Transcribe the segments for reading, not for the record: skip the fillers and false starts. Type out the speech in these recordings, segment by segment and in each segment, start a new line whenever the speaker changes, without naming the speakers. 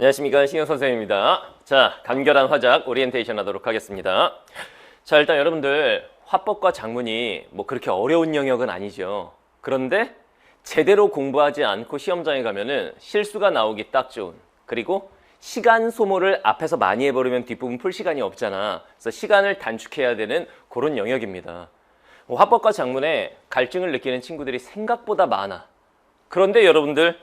안녕하십니까, 신영 선생님입니다. 자, 간결한 화작 오리엔테이션 하도록 하겠습니다. 자, 일단 여러분들 화법과 작문이 뭐 그렇게 어려운 영역은 아니죠. 그런데 제대로 공부하지 않고 시험장에 가면은 실수가 나오기 딱 좋은, 그리고 시간 소모를 앞에서 많이 해버리면 뒷부분 풀 시간이 없잖아. 그래서 시간을 단축해야 되는 그런 영역입니다. 화법과 작문에 갈증을 느끼는 친구들이 생각보다 많아. 그런데 여러분들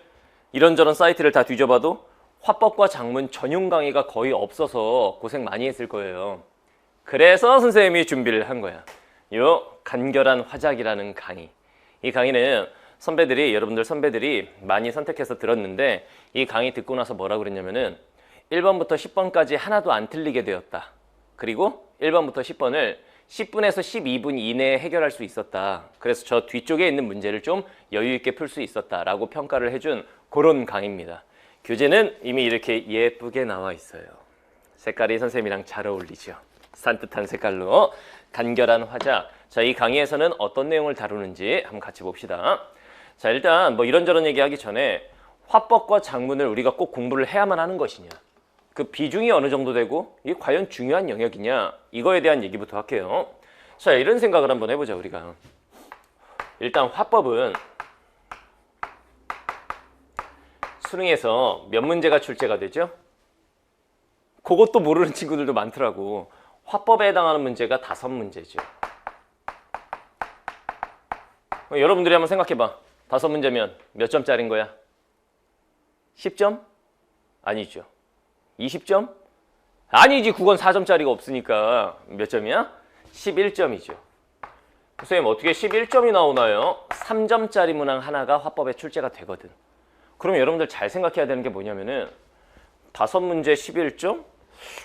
이런저런 사이트를 다 뒤져봐도 화법과 작문 전용 강의가 거의 없어서 고생 많이 했을 거예요. 그래서 선생님이 준비를 한 거야. 요 간결한 화작이라는 강의. 이 강의는 여러분들 선배들이 많이 선택해서 들었는데, 이 강의 듣고 나서 뭐라 그랬냐면은 1번부터 10번까지 하나도 안 틀리게 되었다. 그리고 1번부터 10번을 10분에서 12분 이내에 해결할 수 있었다. 그래서 저 뒤쪽에 있는 문제를 좀 여유 있게 풀 수 있었다라고 평가를 해준 그런 강의입니다. 교재는 이미 이렇게 예쁘게 나와 있어요. 색깔이 선생님이랑 잘 어울리죠. 산뜻한 색깔로 간결한 화작. 자, 이 강의에서는 어떤 내용을 다루는지 한번 같이 봅시다. 자, 일단 뭐 이런저런 얘기하기 전에 화법과 작문을 우리가 꼭 공부를 해야만 하는 것이냐, 그 비중이 어느 정도 되고 이게 과연 중요한 영역이냐, 이거에 대한 얘기부터 할게요. 자, 이런 생각을 한번 해보자. 우리가 일단 화법은 수능에서 몇 문제가 출제가 되죠? 그것도 모르는 친구들도 많더라고. 화법에 해당하는 문제가 5문제죠. 여러분들이 한번 생각해봐. 5문제면 몇 점짜리인 거야? 10점? 아니죠. 20점? 아니지. 국어는 4점짜리가 없으니까 몇 점이야? 11점이죠. 선생님, 어떻게 11점이 나오나요? 3점짜리 문항 하나가 화법에 출제가 되거든. 그럼 여러분들 잘 생각해야 되는 게 뭐냐면은 5문제 11점?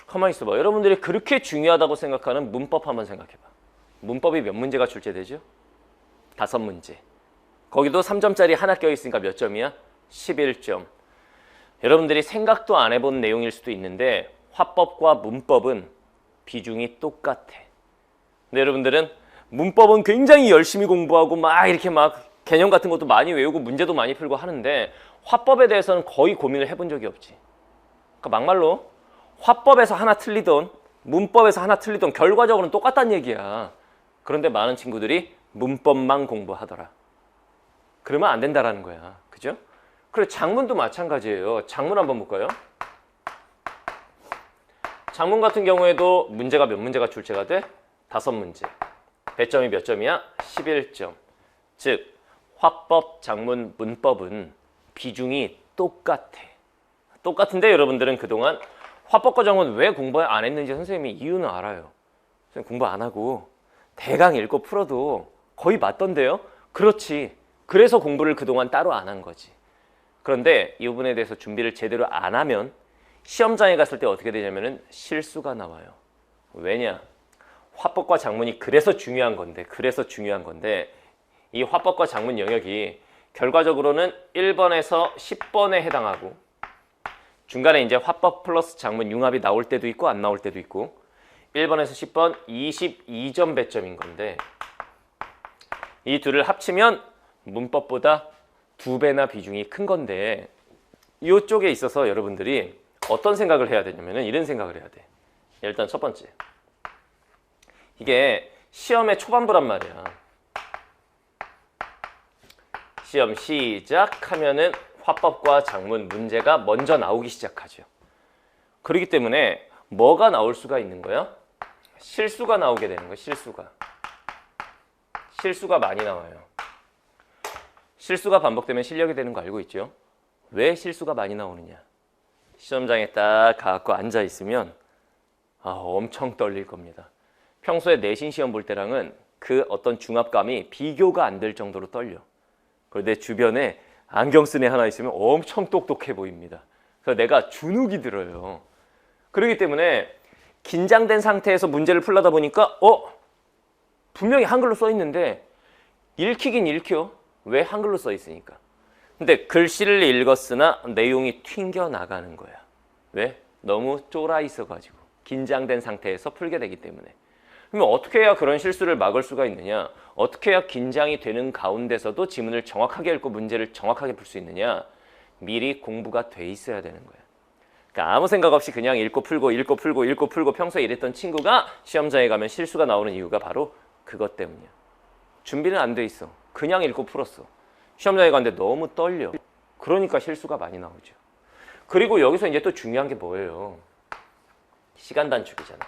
가만히 있어봐. 여러분들이 그렇게 중요하다고 생각하는 문법 한번 생각해봐. 문법이 몇 문제가 출제되죠? 5문제. 거기도 3점짜리 하나 껴있으니까 몇 점이야? 11점. 여러분들이 생각도 안 해본 내용일 수도 있는데 화법과 문법은 비중이 똑같아. 근데 여러분들은 문법은 굉장히 열심히 공부하고 막 이렇게 막 개념 같은 것도 많이 외우고 문제도 많이 풀고 하는데 화법에 대해서는 거의 고민을 해본 적이 없지. 그러니까 막말로 화법에서 하나 틀리던 문법에서 하나 틀리던 결과적으로는 똑같다는 얘기야. 그런데 많은 친구들이 문법만 공부하더라. 그러면 안 된다라는 거야. 그죠? 그리고 작문도 마찬가지예요. 작문 한번 볼까요? 작문 같은 경우에도 문제가 몇 문제가 출제가 돼? 5문제. 배점이 몇 점이야? 11점. 즉 화법, 작문, 문법은 비중이 똑같아. 똑같은데 여러분들은 그동안 화법과 작문 왜 공부 안 했는지 선생님이 이유는 알아요. 선생님 공부 안 하고 대강 읽고 풀어도 거의 맞던데요? 그렇지. 그래서 공부를 그동안 따로 안 한 거지. 그런데 이 부분에 대해서 준비를 제대로 안 하면 시험장에 갔을 때 어떻게 되냐면은 실수가 나와요. 왜냐? 화법과 작문이 그래서 중요한 건데 이 화법과 작문 영역이 결과적으로는 1번에서 10번에 해당하고, 중간에 이제 화법 플러스 작문 융합이 나올 때도 있고 안 나올 때도 있고, 1번에서 10번 22점 배점인 건데, 이 둘을 합치면 문법보다 2배나 비중이 큰 건데, 이쪽에 있어서 여러분들이 어떤 생각을 해야 되냐면은 이런 생각을 해야 돼. 일단 첫 번째, 이게 시험의 초반부란 말이야. 시험 시작하면은 화법과 작문 문제가 먼저 나오기 시작하죠. 그렇기 때문에 뭐가 나올 수가 있는 거야? 실수가 나오게 되는 거야. 실수가 많이 나와요. 실수가 반복되면 실력이 되는 거 알고 있죠? 왜 실수가 많이 나오느냐? 시험장에 딱 가갖고 앉아 있으면 엄청 떨릴 겁니다. 평소에 내신 시험 볼 때랑은 그 어떤 중압감이 비교가 안 될 정도로 떨려. 그리고 내 주변에 안경 쓴 애 하나 있으면 엄청 똑똑해 보입니다. 그래서 내가 주눅이 들어요. 그렇기 때문에 긴장된 상태에서 문제를 풀려다 보니까 분명히 한글로 써 있는데 읽히긴 읽혀. 왜? 한글로 써 있으니까. 근데 글씨를 읽었으나 내용이 튕겨나가는 거야. 왜? 너무 쫄아 있어가지고 긴장된 상태에서 풀게 되기 때문에. 그러면 어떻게 해야 그런 실수를 막을 수가 있느냐? 어떻게 해야 긴장이 되는 가운데서도 지문을 정확하게 읽고 문제를 정확하게 풀 수 있느냐? 미리 공부가 돼 있어야 되는 거야. 그러니까 아무 생각 없이 그냥 읽고 풀고 평소에 이랬던 친구가 시험장에 가면 실수가 나오는 이유가 바로 그것 때문이야. 준비는 안 돼 있어. 그냥 읽고 풀었어. 시험장에 갔는데 너무 떨려. 그러니까 실수가 많이 나오죠. 그리고 여기서 이제 또 중요한 게 뭐예요? 시간 단축이잖아.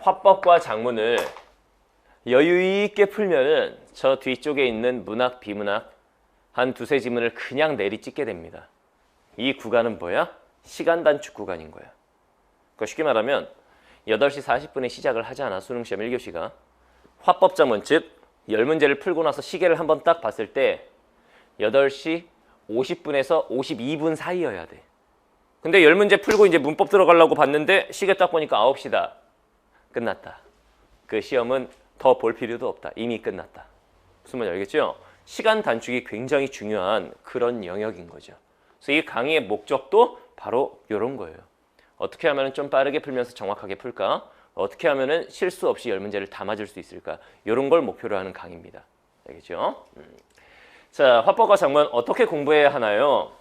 화법과 작문을 여유 있게 풀면은 저 뒤쪽에 있는 문학, 비문학 한 두세 지문을 그냥 내리 찍게 됩니다. 이 구간은 뭐야? 시간 단축 구간인 거야. 그러니까 쉽게 말하면 8시 40분에 시작을 하잖아. 수능시험 1교시가. 화법 작문, 즉 10문제를 풀고 나서 시계를 한번 딱 봤을 때 8시 50분에서 52분 사이여야 돼. 근데 10문제 풀고 이제 문법 들어가려고 봤는데 시계 딱 보니까 9시다. 끝났다. 그 시험은 더 볼 필요도 없다. 이미 끝났다. 무슨 말인지 알겠죠? 시간 단축이 굉장히 중요한 그런 영역인 거죠. 그래서 이 강의의 목적도 바로 이런 거예요. 어떻게 하면 좀 빠르게 풀면서 정확하게 풀까? 어떻게 하면 실수 없이 10문제를 다 맞을 수 있을까? 이런 걸 목표로 하는 강의입니다. 알겠죠? 자, 화법과 작문 어떻게 공부해야 하나요?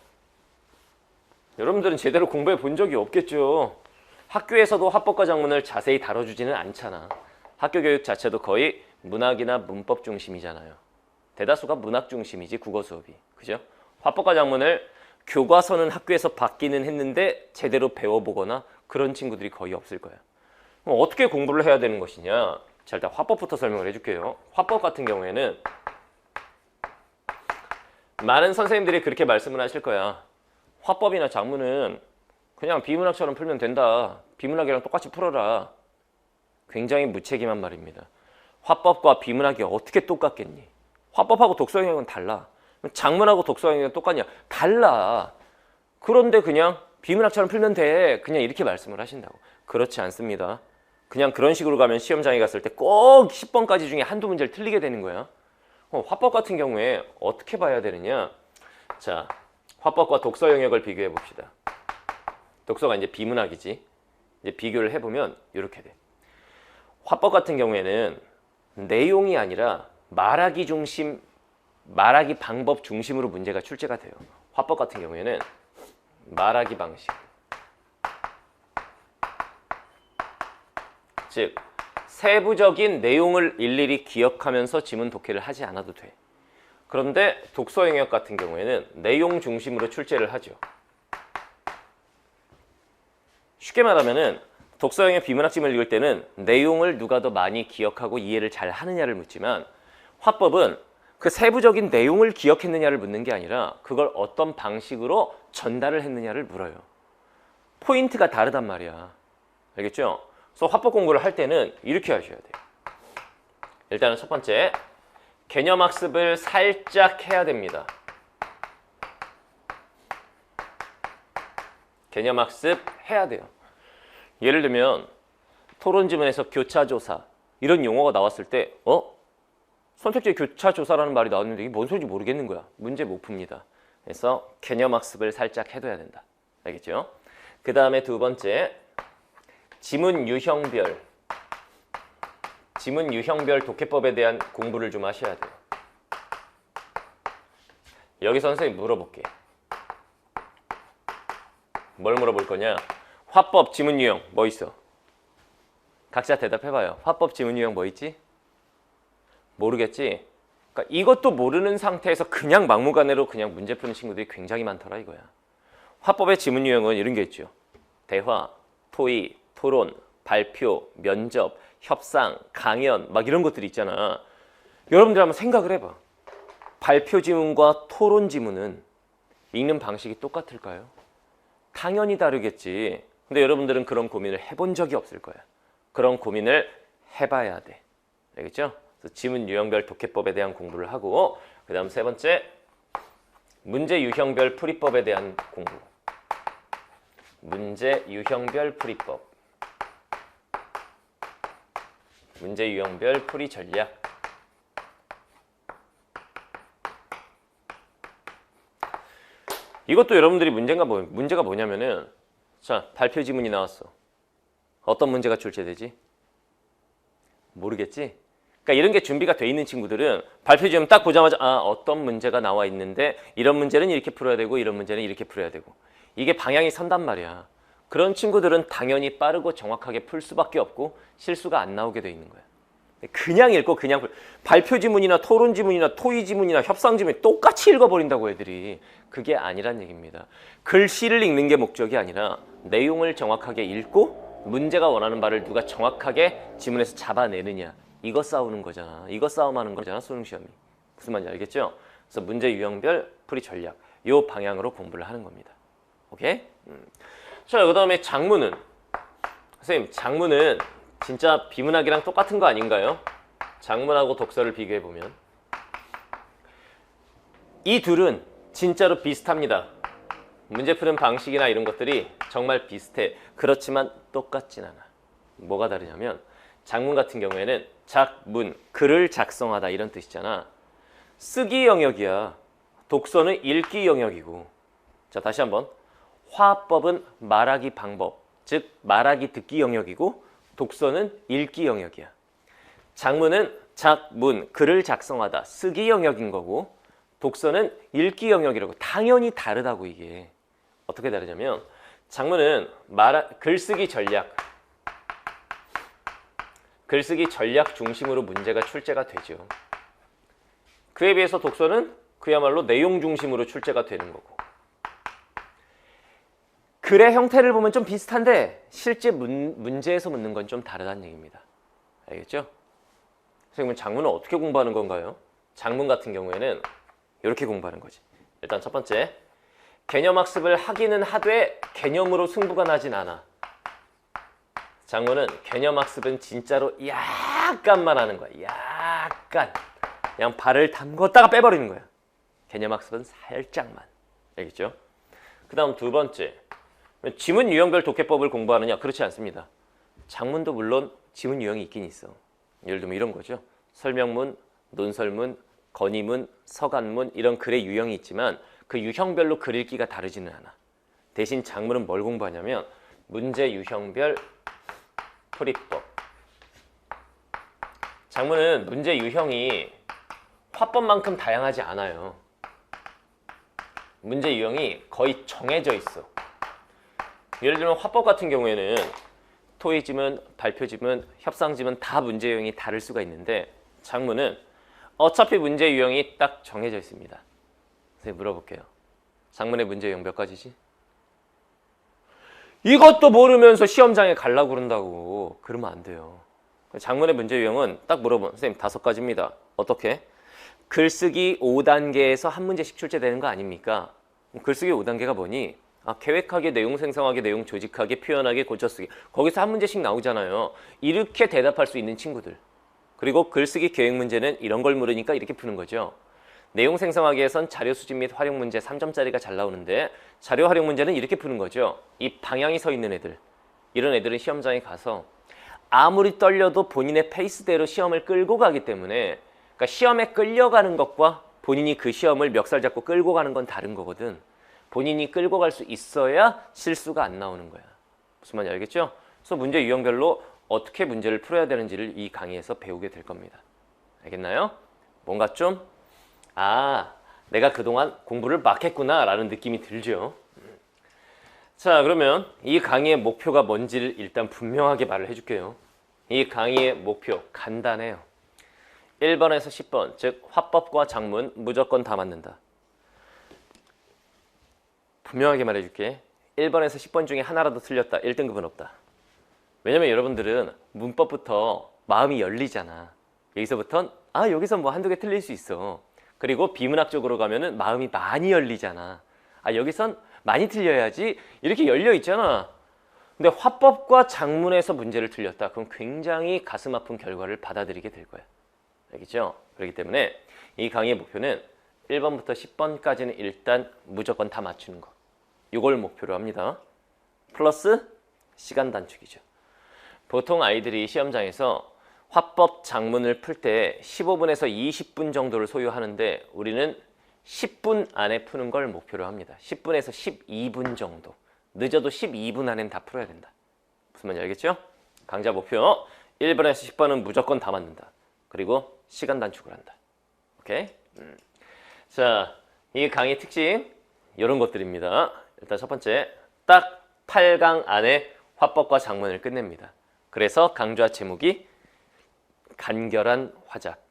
여러분들은 제대로 공부해 본 적이 없겠죠. 학교에서도 화법과 작문을 자세히 다뤄주지는 않잖아. 학교 교육 자체도 거의 문학이나 문법 중심이잖아요. 대다수가 문학 중심이지 국어 수업이. 그죠? 화법과 작문을 교과서는 학교에서 받기는 했는데 제대로 배워보거나 그런 친구들이 거의 없을 거야. 그럼 어떻게 공부를 해야 되는 것이냐? 자, 일단 화법부터 설명을 해줄게요. 화법 같은 경우에는 많은 선생님들이 그렇게 말씀을 하실 거야. 화법이나 작문은 그냥 비문학처럼 풀면 된다. 비문학이랑 똑같이 풀어라. 굉장히 무책임한 말입니다. 화법과 비문학이 어떻게 똑같겠니? 화법하고 독서 영역은 달라. 작문하고 독서 영역은 똑같냐? 달라. 그런데 그냥 비문학처럼 풀면 돼. 그냥 이렇게 말씀을 하신다고. 그렇지 않습니다. 그냥 그런 식으로 가면 시험장에 갔을 때 꼭 10번까지 중에 한두 문제를 틀리게 되는 거야. 화법 같은 경우에 어떻게 봐야 되느냐? 자, 화법과 독서 영역을 비교해 봅시다. 독서가 이제 비문학이지. 이제 비교를 해보면 이렇게 돼. 화법 같은 경우에는 내용이 아니라 말하기 중심, 말하기 방법 중심으로 문제가 출제가 돼요. 화법 같은 경우에는 말하기 방식. 즉, 세부적인 내용을 일일이 기억하면서 지문 독해를 하지 않아도 돼. 그런데 독서 영역 같은 경우에는 내용 중심으로 출제를 하죠. 쉽게 말하면은 독서 영역 비문학집을 읽을 때는 내용을 누가 더 많이 기억하고 이해를 잘 하느냐를 묻지만 화법은 그 세부적인 내용을 기억했느냐를 묻는 게 아니라 그걸 어떤 방식으로 전달을 했느냐를 물어요. 포인트가 다르단 말이야. 알겠죠? 그래서 화법 공부를 할 때는 이렇게 하셔야 돼요. 일단은 첫 번째, 개념학습을 살짝 해야 됩니다. 개념학습 해야 돼요. 예를 들면 토론지문에서 교차조사 이런 용어가 나왔을 때 선택지에 교차조사라는 말이 나왔는데 이게 뭔 소리인지 모르겠는 거야. 문제 못 풉니다. 그래서 개념학습을 살짝 해둬야 된다. 알겠죠? 그 다음에 두 번째, 지문 유형별 독해법에 대한 공부를 좀 하셔야 돼요. 여기서 선생님 물어볼게. 뭘 물어볼 거냐? 화법, 지문 유형 뭐 있어? 각자 대답해봐요. 화법, 지문 유형 뭐 있지? 모르겠지? 그러니까 이것도 모르는 상태에서 그냥 막무가내로 그냥 문제 푸는 친구들이 굉장히 많더라 이거야. 화법의 지문 유형은 이런 게 있죠. 대화, 토의, 토론, 발표, 면접, 협상, 강연 막 이런 것들이 있잖아. 여러분들 한번 생각을 해봐. 발표 지문과 토론 지문은 읽는 방식이 똑같을까요? 당연히 다르겠지. 근데 여러분들은 그런 고민을 해본 적이 없을 거야. 그런 고민을 해봐야 돼. 알겠죠? 그래서 지문 유형별 독해법에 대한 공부를 하고, 그 다음 세 번째, 문제 유형별 풀이법에 대한 공부. 문제 유형별 풀이법. 문제 유형별 풀이 전략. 이것도 여러분들이 문제가 뭐냐면은, 자, 발표 지문이 나왔어. 어떤 문제가 출제되지? 모르겠지? 그러니까 이런 게 준비가 돼 있는 친구들은 발표 지금 딱 보자마자 아, 어떤 문제가 나와 있는데 이런 문제는 이렇게 풀어야 되고 이런 문제는 이렇게 풀어야 되고 이게 방향이 선단 말이야. 그런 친구들은 당연히 빠르고 정확하게 풀 수밖에 없고 실수가 안 나오게 돼 있는 거야. 그냥 읽고 그냥 발표 지문이나 토론 지문이나 토의 지문이나 협상 지문 똑같이 읽어버린다고 애들이. 그게 아니란 얘기입니다. 글씨를 읽는 게 목적이 아니라 내용을 정확하게 읽고 문제가 원하는 바를 누가 정확하게 지문에서 잡아내느냐. 이거 싸우는 거잖아. 이거 싸움하는 거잖아. 수능 시험이. 무슨 말인지 알겠죠? 그래서 문제 유형별 풀이 전략 요 방향으로 공부를 하는 겁니다. 오케이? 자, 그 다음에 작문은 선생님 작문은 진짜 비문학이랑 똑같은 거 아닌가요? 작문하고 독서를 비교해보면 이 둘은 진짜로 비슷합니다. 문제 푸는 방식이나 이런 것들이 정말 비슷해. 그렇지만 똑같진 않아. 뭐가 다르냐면 작문 같은 경우에는 작문, 글을 작성하다 이런 뜻이잖아. 쓰기 영역이야. 독서는 읽기 영역이고. 자, 다시 한번. 화법은 말하기 방법, 즉 말하기 듣기 영역이고 독서는 읽기 영역이야. 작문은 작문, 글을 작성하다, 쓰기 영역인 거고 독서는 읽기 영역이라고. 당연히 다르다고 이게. 어떻게 다르냐면 작문은 글쓰기 전략, 글쓰기 전략 중심으로 문제가 출제가 되죠. 그에 비해서 독서는 그야말로 내용 중심으로 출제가 되는 거고. 글의 형태를 보면 좀 비슷한데 실제 문제에서 묻는 건 좀 다르다는 얘기입니다. 알겠죠? 선생님은 작문을 어떻게 공부하는 건가요? 작문 같은 경우에는 이렇게 공부하는 거지. 일단 첫 번째, 개념학습을 하기는 하되 개념으로 승부가 나진 않아. 작문은 개념학습은 진짜로 약간만 하는 거야. 약간. 그냥 발을 담궜다가 빼버리는 거야. 개념학습은 살짝만. 알겠죠? 그 다음 두 번째, 지문 유형별 독해법을 공부하느냐? 그렇지 않습니다. 작문도 물론 지문 유형이 있긴 있어. 예를 들면 이런 거죠. 설명문, 논설문, 건의문, 서간문 이런 글의 유형이 있지만 그 유형별로 글 읽기가 다르지는 않아. 대신 작문은 뭘 공부하냐면 문제 유형별 풀이법. 작문은 문제 유형이 화법만큼 다양하지 않아요. 문제 유형이 거의 정해져 있어. 예를 들면 화법 같은 경우에는 토의 지문, 발표 지문, 협상 지문 다 문제 유형이 다를 수가 있는데 작문은 어차피 문제 유형이 딱 정해져 있습니다. 선생님 물어볼게요. 작문의 문제 유형 몇 가지지? 이것도 모르면서 시험장에 가려고 그런다고. 그러면 안 돼요. 작문의 문제 유형은 딱 물어보면 선생님 5가지입니다. 어떻게? 글쓰기 5단계에서 한 문제씩 출제되는 거 아닙니까? 글쓰기 5단계가 뭐니? 계획하게, 내용 생성하게, 내용 조직하게, 표현하게, 고쳐쓰기. 거기서 한 문제씩 나오잖아요. 이렇게 대답할 수 있는 친구들. 그리고 글쓰기 계획 문제는 이런 걸 물으니까 이렇게 푸는 거죠. 내용 생성하기에선 자료 수집 및 활용 문제 3점짜리가 잘 나오는데 자료 활용 문제는 이렇게 푸는 거죠. 이 방향이 서 있는 애들. 이런 애들은 시험장에 가서 아무리 떨려도 본인의 페이스대로 시험을 끌고 가기 때문에 그러니까 시험에 끌려가는 것과 본인이 그 시험을 멱살 잡고 끌고 가는 건 다른 거거든. 본인이 끌고 갈 수 있어야 실수가 안 나오는 거야. 무슨 말인지 알겠죠? 그래서 문제 유형별로 어떻게 문제를 풀어야 되는지를 이 강의에서 배우게 될 겁니다. 알겠나요? 뭔가 좀 내가 그동안 공부를 막 했구나 라는 느낌이 들죠. 자, 그러면 이 강의의 목표가 뭔지를 일단 분명하게 말을 해줄게요. 이 강의의 목표 간단해요. 1번에서 10번, 즉 화법과 작문 무조건 다 맞는다. 분명하게 말해줄게. 1번에서 10번 중에 하나라도 틀렸다. 1등급은 없다. 왜냐면 여러분들은 문법부터 마음이 열리잖아. 여기서부턴 여기서 뭐 한두 개 틀릴 수 있어. 그리고 비문학 쪽으로 가면은 마음이 많이 열리잖아. 여기선 많이 틀려야지. 이렇게 열려 있잖아. 근데 화법과 작문에서 문제를 틀렸다. 그럼 굉장히 가슴 아픈 결과를 받아들이게 될 거야. 알겠죠? 그렇기 때문에 이 강의의 목표는 1번부터 10번까지는 일단 무조건 다 맞추는 거. 이걸 목표로 합니다. 플러스 시간 단축이죠. 보통 아이들이 시험장에서 화법 작문을 풀 때 15분에서 20분 정도를 소요하는데 우리는 10분 안에 푸는 걸 목표로 합니다. 10분에서 12분 정도. 늦어도 12분 안엔 다 풀어야 된다. 무슨 말인지 알겠죠? 강좌 목표 1번에서 10번은 무조건 다 맞는다. 그리고 시간 단축을 한다. 오케이? 자, 이 강의 특징 이런 것들입니다. 일단 첫 번째, 딱 8강 안에 화법과 작문을 끝냅니다. 그래서 강좌 제목이 간결한 화작.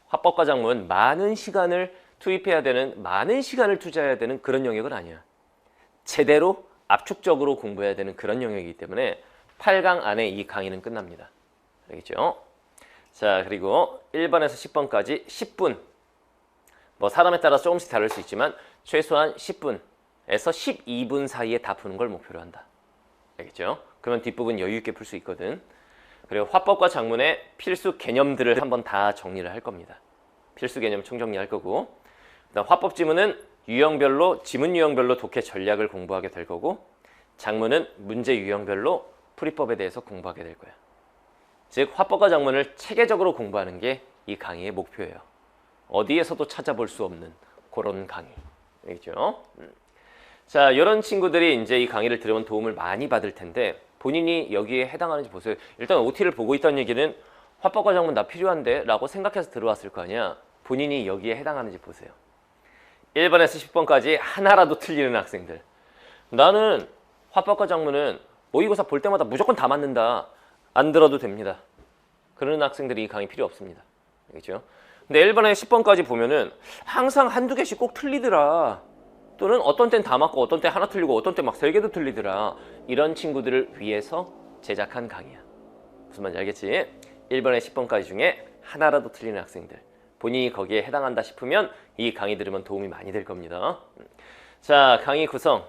화법과 작문 많은 시간을 투입해야 되는, 많은 시간을 투자해야 되는 그런 영역은 아니야. 제대로 압축적으로 공부해야 되는 그런 영역이기 때문에 8강 안에 이 강의는 끝납니다. 알겠죠? 자, 그리고 1번에서 10번까지 10분. 뭐 사람에 따라 조금씩 다를 수 있지만 최소한 10분에서 12분 사이에 다 푸는 걸 목표로 한다. 알겠죠? 그러면 뒷부분 여유 있게 풀 수 있거든. 그리고 화법과 작문의 필수 개념들을 한번 다 정리를 할 겁니다. 필수 개념 총정리할 거고, 그다음 화법 지문은 유형별로, 지문 유형별로 독해 전략을 공부하게 될 거고, 작문은 문제 유형별로 풀이법에 대해서 공부하게 될 거야. 즉 화법과 작문을 체계적으로 공부하는 게 이 강의의 목표예요. 어디에서도 찾아볼 수 없는 그런 강의. 알겠죠? 자, 이런 친구들이 이제 이 강의를 들으면 도움을 많이 받을 텐데 본인이 여기에 해당하는지 보세요. 일단 OT를 보고 있다는 얘기는 화법과 작문 나 필요한데 라고 생각해서 들어왔을 거 아니야. 본인이 여기에 해당하는지 보세요. 1번에서 10번까지 하나라도 틀리는 학생들. 나는 화법과 작문은 모의고사 볼 때마다 무조건 다 맞는다. 안 들어도 됩니다. 그런 학생들이 이 강의 필요 없습니다. 알겠죠? 근데 1번에서 10번까지 보면은 항상 한두 개씩 꼭 틀리더라. 또는 어떤 땐 다 맞고 어떤 땐 하나 틀리고 어떤 땐 막 3개도 틀리더라. 이런 친구들을 위해서 제작한 강의야. 무슨 말인지 알겠지? 1번에서 10번까지 중에 하나라도 틀리는 학생들. 본인이 거기에 해당한다 싶으면 이 강의 들으면 도움이 많이 될 겁니다. 자, 강의 구성.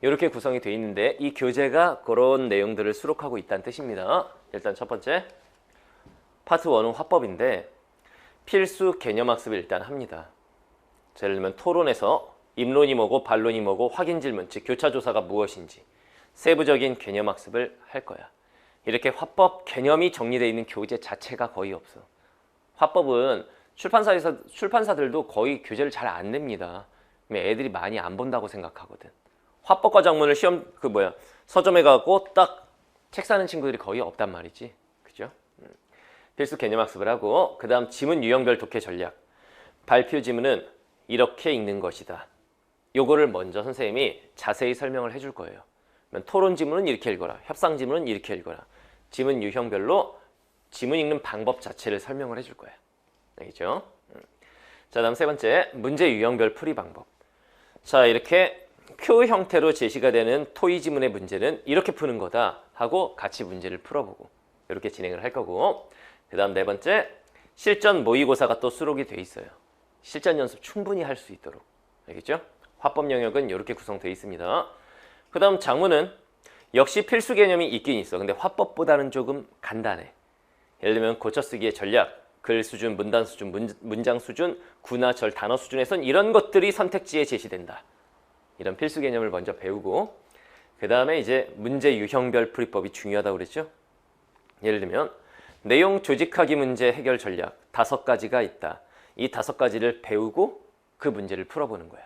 이렇게 구성이 되어 있는데 이 교재가 그런 내용들을 수록하고 있다는 뜻입니다. 일단 첫 번째, 파트 1은 화법인데 필수 개념 학습을 일단 합니다. 예를 들면 토론에서 입론이 뭐고 반론이 뭐고 확인 질문, 즉 교차 조사가 무엇인지 세부적인 개념 학습을 할 거야. 이렇게 화법 개념이 정리되어 있는 교재 자체가 거의 없어. 화법은 출판사들도 거의 교재를 잘 안 냅니다. 애들이 많이 안 본다고 생각하거든. 화법과 작문을 서점에 가고 딱 책 사는 친구들이 거의 없단 말이지. 그죠? 필수 개념 학습을 하고, 그 다음 지문 유형별 독해 전략. 발표 지문은 이렇게 읽는 것이다. 요거를 먼저 선생님이 자세히 설명을 해줄 거예요. 토론 지문은 이렇게 읽어라. 협상 지문은 이렇게 읽어라. 지문 유형별로 지문 읽는 방법 자체를 설명을 해줄 거야. 알겠죠? 자, 다음 세 번째, 문제 유형별 풀이 방법. 자, 이렇게 표 형태로 제시가 되는 토의 지문의 문제는 이렇게 푸는 거다 하고 같이 문제를 풀어보고 이렇게 진행을 할 거고, 그 다음 네 번째, 실전 모의고사가 또 수록이 돼 있어요. 실전 연습 충분히 할 수 있도록. 알겠죠? 화법 영역은 이렇게 구성되어 있습니다. 그 다음 작문은 역시 필수 개념이 있긴 있어. 근데 화법보다는 조금 간단해. 예를 들면 고쳐쓰기의 전략, 글 수준, 문단 수준, 문장 수준, 구나 절, 단어 수준에선 이런 것들이 선택지에 제시된다. 이런 필수 개념을 먼저 배우고, 그 다음에 이제 문제 유형별 풀이법이 중요하다고 그랬죠? 예를 들면 내용 조직하기 문제 해결 전략 5가지가 있다. 이 5가지를 배우고 그 문제를 풀어보는 거야.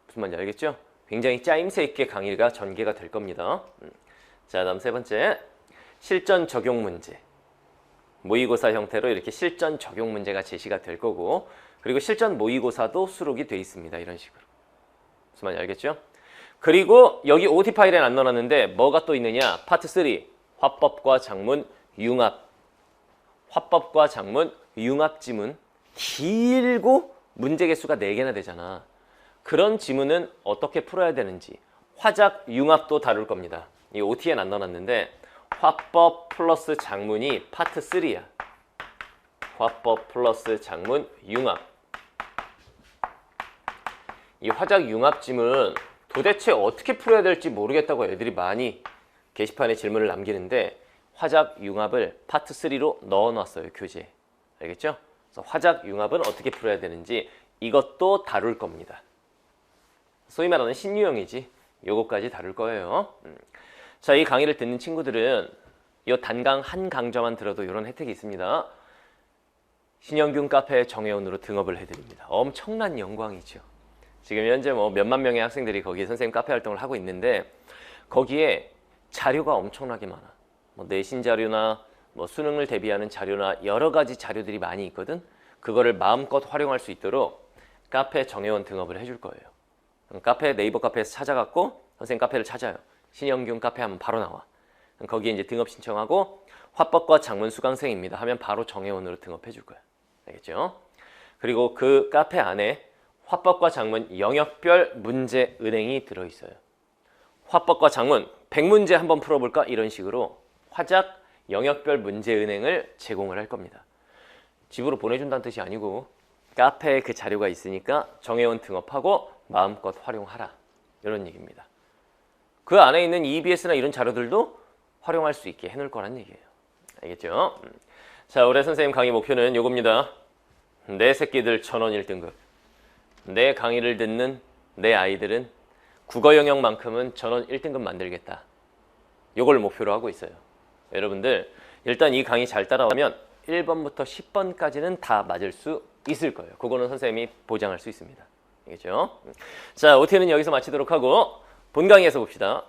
무슨 말인지 알겠죠? 굉장히 짜임새 있게 강의가 전개가 될 겁니다. 자, 다음 세 번째, 실전 적용 문제. 모의고사 형태로 이렇게 실전 적용 문제가 제시가 될 거고, 그리고 실전 모의고사도 수록이 돼 있습니다. 이런 식으로. 무슨 말인지 알겠죠? 그리고 여기 OT 파일에 안 넣어놨는데 뭐가 또 있느냐? 파트 3, 화법과 작문 융합. 화법과 작문 융합 지문. 길고 문제 개수가 4개나 되잖아. 그런 지문은 어떻게 풀어야 되는지 화작 융합도 다룰 겁니다. 이 OT에는 안 넣어놨는데 화법 플러스 작문이 파트 3야. 화법 플러스 작문 융합. 이 화작 융합 지문 도대체 어떻게 풀어야 될지 모르겠다고 애들이 많이 게시판에 질문을 남기는데 화작 융합을 파트 3로 넣어놨어요. 교재에. 알겠죠? 그래서 화작 융합은 어떻게 풀어야 되는지 이것도 다룰 겁니다. 소위 말하는 신유형이지. 요거까지 다룰 거예요. 자, 이 강의를 듣는 친구들은 이 단강 한 강좌만 들어도 이런 혜택이 있습니다. 신영균 카페 정회원으로 등업을 해드립니다. 엄청난 영광이죠. 지금 현재 뭐 몇만 명의 학생들이 거기에 선생님 카페 활동을 하고 있는데 거기에 자료가 엄청나게 많아. 뭐 내신 자료나 뭐 수능을 대비하는 자료나 여러 가지 자료들이 많이 있거든. 그거를 마음껏 활용할 수 있도록 카페 정회원 등업을 해줄 거예요. 카페 네이버 카페에서 찾아갖고 선생님 카페를 찾아요. 신영균 카페 하면 바로 나와. 거기에 이제 등업 신청하고 화법과 작문 수강생입니다 하면 바로 정회원으로 등업해 줄 거야. 알겠죠? 그리고 그 카페 안에 화법과 작문 영역별 문제 은행이 들어있어요. 화법과 작문 100문제 한번 풀어볼까? 이런 식으로 화작 영역별 문제 은행을 제공을 할 겁니다. 집으로 보내준다는 뜻이 아니고 카페에 그 자료가 있으니까 정회원 등업하고 마음껏 활용하라. 이런 얘기입니다. 그 안에 있는 EBS나 이런 자료들도 활용할 수 있게 해놓을 거란 얘기예요. 알겠죠? 자, 올해 선생님 강의 목표는 요겁니다. 내 새끼들 1000원 1등급. 내 강의를 듣는 내 아이들은 국어 영역만큼은 1000원 1등급 만들겠다. 요걸 목표로 하고 있어요. 여러분들 일단 이 강의 잘 따라오면 1번부터 10번까지는 다 맞을 수 있을 거예요. 그거는 선생님이 보장할 수 있습니다. 알겠죠? 자, OT는 여기서 마치도록 하고 본 강의에서 봅시다.